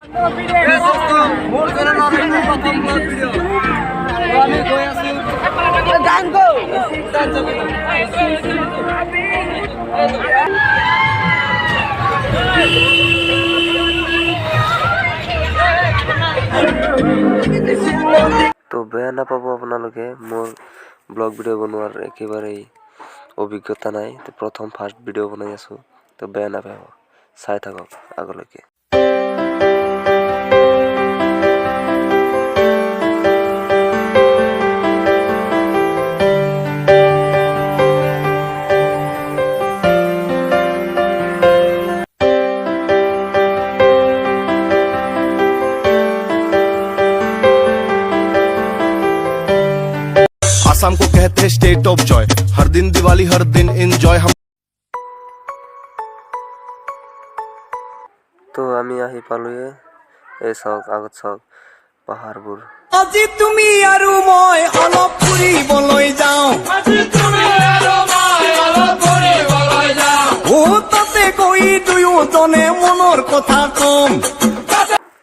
তো বেয়া নাপাব আপোনালোকে মোৰ ব্লগ ভিডিঅ' বনোৱাৰ একেবাৰেই অভিজ্ঞতা নাই তো প্ৰথম ফাৰ্ষ্ট ভিডিঅ' বনাই আছোঁ তো বেয়া নাপাব চাই থাকক আগলৈকে आसाम को कहते हैं स्टेट ऑफ जॉय हर दिन दिवाली हर दिन एंजॉय हम তো আমি আহি পালোয়ে এই চাওক আগত চাওক পাহাৰবোৰ আজি তুমি আৰু মই অলপ ফুৰিবলৈ যাওঁ ও তাতে গৈ দুয়োজনে মনৰ কথা কম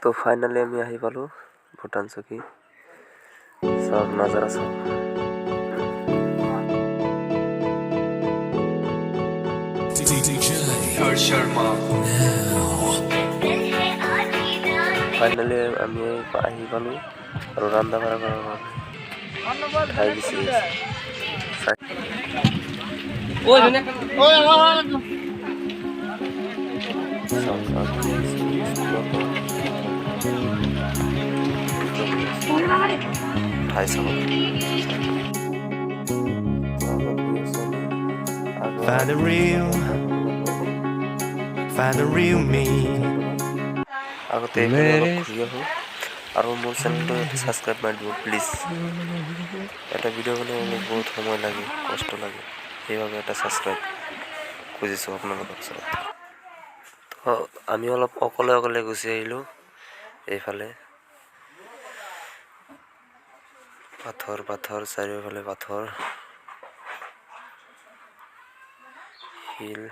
তো ফাইনালি আমি আহি পালো ভূটান চকী চাওক নাজাৰা চাওক ফাইনালি আমি আহি পালো আৰু ৰান্ধা বাঢ়া কৰাৰ বাবে খাই দিছি খাই চাব Find the real me আগতে অলপ ঘূৰি আহোঁ আৰু মোৰ চেনেলটো ছাবস্ক্ৰাইব কৰি দিব প্লিজ এটা ভিডিঅ' বনাবলৈ বহুত সময় লাগে কষ্ট লাগে সেইবাবে এটা ছাবস্ক্ৰাইব খুজিছোঁ আপোনালোকৰ ওচৰত তো আমি অলপ অকলে অকলে গুচি আহিলোঁ এইফালে পাথৰ পাথৰ চাৰিওফালে পাথৰ শিল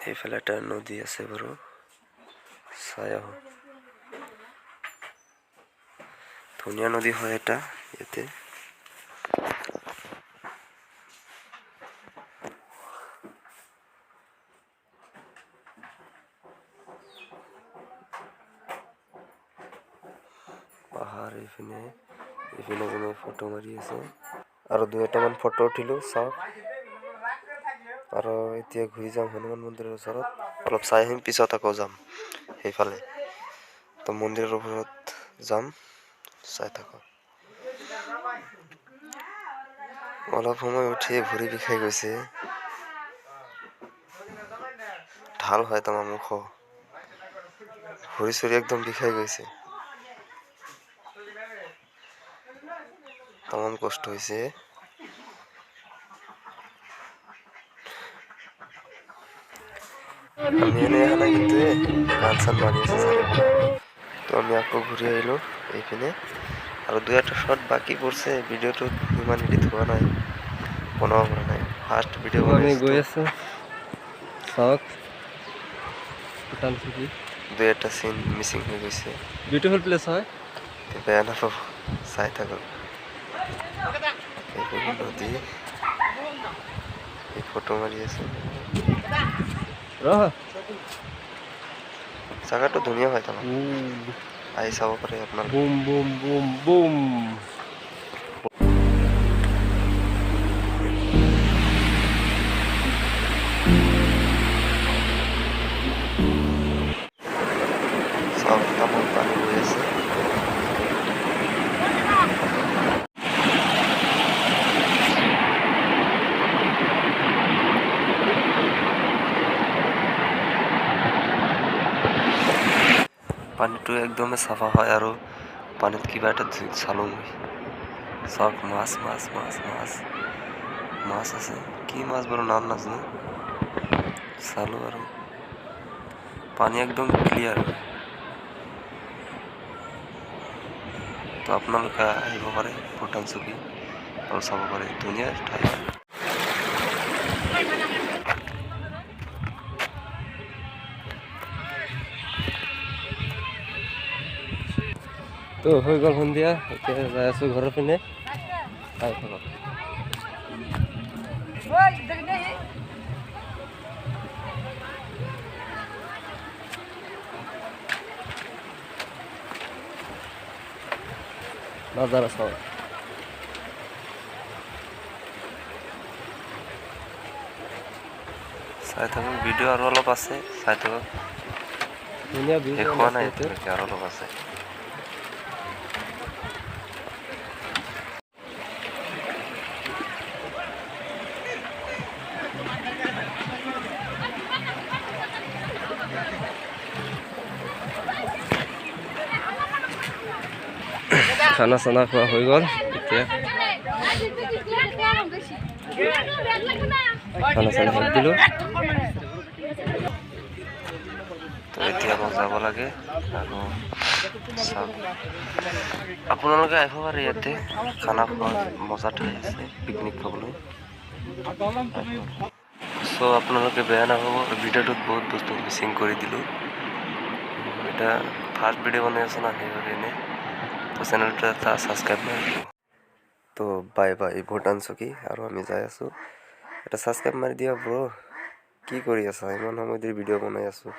এইফালে এটা নদী আছে বাৰু চাই আহোঁ ধুনীয়া নদী হয় এটা ইয়াতে পাহাৰ এইপিনে এইপিনে ফটো মাৰি আছে আৰু দুই এটামান ফটো উঠিলোঁ চাওক আৰু এতিয়া ঘূৰি যাম হনুমান মন্দিৰৰ ওচৰত অলপ চাই আহিম পিছত আকৌ যাম সেইফালে তো মন্দিৰৰ ওপৰত যাম চাই থাকক অলপ সময় উঠিয়ে ভৰি বিষাই গৈছে ঢাল হয় তোমাৰ মুখ ভৰি চৰি একদম বিষাই গৈছে তামাম কষ্ট হৈছে আমি এনে অহা নাই কিন্তু গান চান মাৰি আছে চাৰিওফালে তো আমি আকৌ ঘূৰি আহিলোঁ এইপিনে আৰু দুই এটা শ্বট বাকী পৰিছে ভিডিঅ'টোত ইমান এডিট হোৱা নাই বনাব পৰা নাই ফাৰ্ষ্ট ভিডিঅ' আমি গৈ আছোঁ চাওক ভূটান চকী দুই এটা চিন মিচিং হৈ গৈছে বিউটিফুল প্লেচ হয় বেয়া নাপাব চাই থাকক এইপিনে নদী এই ফটো মাৰি আছে জাগাটো ধুনীয়া হয় তাৰমানে আহি চাব পাৰে আপোনালোকে বুম বুম বুম বুম চাওক তামাম পানী হৈ আছে পানীটো একদমেই চাফা হয় আৰু পানীত কিবা এটা চালোঁ মই চাওক মাছ মাছ মাছ মাছ মাছ আছে কি মাছ বাৰু নাম নাজানো চালোঁ আৰু পানী একদম ক্লিয়াৰ হয় তো আপোনালোকে আহিব পাৰে ভূটান চকী আৰু চাব পাৰে ধুনীয়া ঠাই হয় তো হৈ গ'ল সন্ধিয়া, এতিয়া যাই আছোঁ ঘৰৰ পিনে। চাই থাকক। নাজাৰা চাওঁ। চাই থাকক, ভিডিঅ' আৰু অলপ আছে, চাই থাকক। শেষ হোৱা নাই এতিয়ালৈকে, আৰু অলপ আছে। খানা চানা খোৱা হৈ গ'ল, এতিয়া খানা চানা শেষ দিলোঁ। তো এতিয়া মই যাব লাগে আৰু আপোনালোকে আহিব পাৰে ইয়াতে খানা খোৱা মজা ঠাই আছে পিকনিক খাবলৈ। চ' আপোনালোকে বেয়া নাপাব, ভিডিঅ'টোত বহুত বস্তু মিচিং কৰি দিলোঁ। এটা ফাৰ্ষ্ট ভিডিঅ' বনাই আছোঁ না, সেইবাবে এনে। তো চেনেলটো এটা ছাবস্ক্ৰাইব মাৰি দিব। তো বাই বাই ভূটান চকী, আৰু আমি যাই আছোঁ। এটা ছাবস্ক্ৰাইব মাৰি দিয়া ব্ৰ, কি কৰি আছা? ইমান সময় ধৰি ভিডিঅ' বনাই আছোঁ।